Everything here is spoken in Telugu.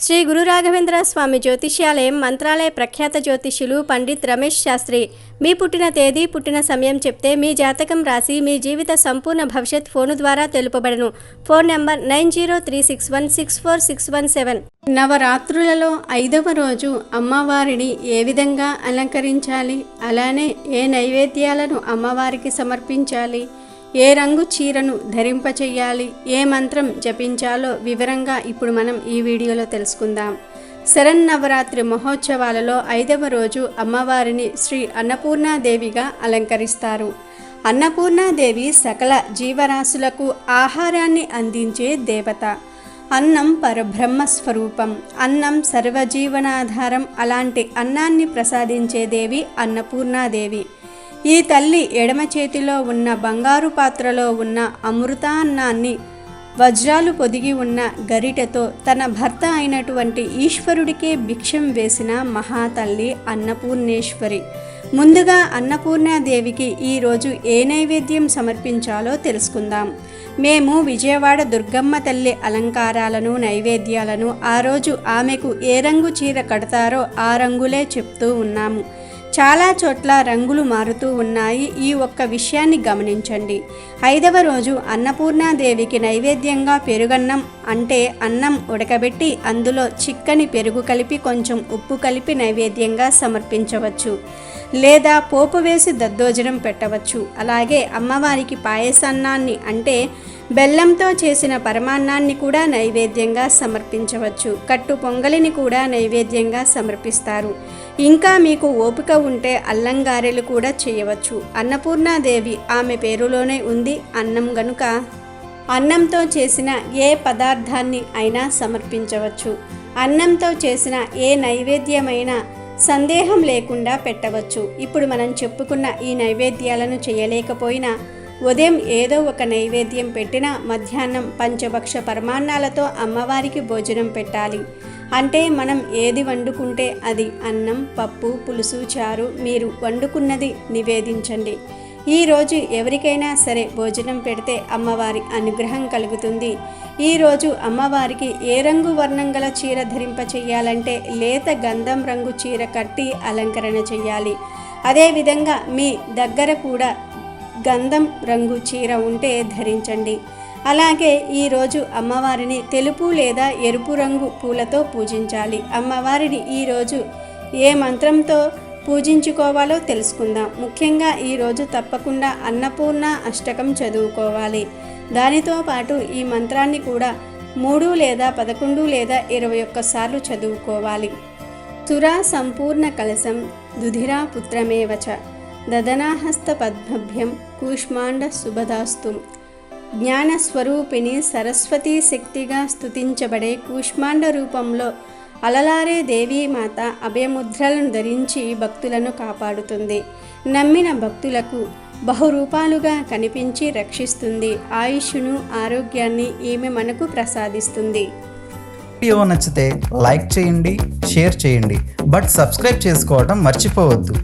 శ్రీ గురు రాఘవేంద్ర స్వామి జ్యోతిష్యాలయం మంత్రాలయ ప్రఖ్యాత జ్యోతిష్యులు పండిత్ రమేష్ శాస్త్రి మీ పుట్టిన తేదీ పుట్టిన సమయం చెప్తే మీ జాతకం రాసి మీ జీవిత సంపూర్ణ భవిష్యత్ ఫోను ద్వారా తెలుపబడను. Phone number 9036164617. నవరాత్రులలో 5వ రోజు అమ్మవారిని ఏ విధంగా అలంకరించాలి, అలానే ఏ నైవేద్యాలను అమ్మవారికి సమర్పించాలి, ఏ రంగు చీరను ధరింపచేయాలి, ఏ మంత్రం జపించాలో వివరంగా ఇప్పుడు మనం ఈ వీడియోలో తెలుసుకుందాం. శరన్నవరాత్రి మహోత్సవాలలో 5వ రోజు అమ్మవారిని శ్రీ అన్నపూర్ణాదేవిగా అలంకరిస్తారు. అన్నపూర్ణాదేవి సకల జీవరాశులకు ఆహారాన్ని అందించే దేవత. అన్నం పరబ్రహ్మ స్వరూపం. అన్నం సర్వజీవనాధారం. అలాంటి అన్నాన్ని ప్రసాదించే దేవి అన్నపూర్ణాదేవి. ఈ తల్లి ఎడమ చేతిలో ఉన్న బంగారు పాత్రలో ఉన్న అమృతాన్నాన్ని వజ్రాలు పొదిగి ఉన్న గరిటెతో తన భర్త అయినటువంటి ఈశ్వరుడికే భిక్షం వేసిన మహాతల్లి అన్నపూర్ణేశ్వరి. ముందుగా అన్నపూర్ణాదేవికి ఈరోజు ఏ నైవేద్యం సమర్పించాలో తెలుసుకుందాం. మేము విజయవాడ దుర్గమ్మ తల్లి అలంకారాలను నైవేద్యాలను ఆ రోజు ఆమెకు ఏ రంగు చీర కడతారో ఆ రంగులే చెప్తూ ఉన్నాము. చాలా చోట్ల రంగులు మారుతూ ఉన్నాయి. ఈ ఒక్క విషయాన్ని గమనించండి. 5వ రోజు అన్నపూర్ణాదేవికి నైవేద్యంగా పెరుగన్నం అంటే అన్నం ఉడకబెట్టి అందులో చిక్కని పెరుగు కలిపి కొంచెం ఉప్పు కలిపి నైవేద్యంగా సమర్పించవచ్చు, లేదా పోపు వేసి దద్దోజనం పెట్టవచ్చు. అలాగే అమ్మవారికి పాయసాన్నాన్ని అంటే బెల్లంతో చేసిన పరమాన్నాన్ని కూడా నైవేద్యంగా సమర్పించవచ్చు. కట్టు పొంగలిని కూడా నైవేద్యంగా సమర్పిస్తారు. ఇంకా మీకు ఓపిక ఉంటే అల్లం గారెలు కూడా చేయవచ్చు. అన్నపూర్ణాదేవి ఆమె పేరులోనే ఉంది అన్నం గనుక అన్నంతో చేసిన ఏ పదార్థాన్ని అయినా సమర్పించవచ్చు. అన్నంతో చేసిన ఏ నైవేద్యమైనా సందేహం లేకుండా పెట్టవచ్చు. ఇప్పుడు మనం చెప్పుకున్న ఈ నైవేద్యాలను చేయలేకపోయినా ఉదయం ఏదో ఒక నైవేద్యం పెట్టినా మధ్యాహ్నం పంచభక్ష పరమాన్నాలతో అమ్మవారికి భోజనం పెట్టాలి. అంటే మనం ఏది వండుకుంటే అది అన్నం, పప్పు, పులుసు, చారు మీరు వండుకున్నది నివేదించండి. ఈరోజు ఎవరికైనా సరే భోజనం పెడితే అమ్మవారి అనుగ్రహం కలుగుతుంది. ఈరోజు అమ్మవారికి ఏ రంగు వర్ణం గల చీర ధరింప చెయ్యాలంటే లేత గంధం రంగు చీర కట్టి అలంకరణ చెయ్యాలి. అదేవిధంగా మీ దగ్గర కూడా గంధం రంగు చీర ఉంటే ధరించండి. అలాగే ఈరోజు అమ్మవారిని తెలుపు లేదా ఎరుపు రంగు పూలతో పూజించాలి. అమ్మవారిని ఈరోజు ఏ మంత్రంతో పూజించుకోవాలో తెలుసుకుందాం. ముఖ్యంగా ఈరోజు తప్పకుండా అన్నపూర్ణ అష్టకం చదువుకోవాలి. దానితో పాటు ఈ మంత్రాన్ని కూడా 3 లేదా 11 లేదా 21 సార్లు చదువుకోవాలి. సురా సంపూర్ణ కలశం దుధిరా పుత్రమేవచ దదనాహస్త పద్మభ్యం కూష్మాండ శుభదాస్తు. జ్ఞానస్వరూపిణి సరస్వతీ శక్తిగా స్తుతించబడే కూష్మాండ రూపంలో అలలారే దేవీమాత అభయముద్రలను ధరించి భక్తులను కాపాడుతుంది. నమ్మిన భక్తులకు బహురూపాలుగా కనిపించి రక్షిస్తుంది. ఆయుష్ను ఆరోగ్యాన్ని ఈమె మనకు ప్రసాదిస్తుంది. వీడియో నచ్చితే లైక్ చేయండి, షేర్ చేయండి, బట్ సబ్స్క్రైబ్ చేసుకోవడం మర్చిపోవద్దు.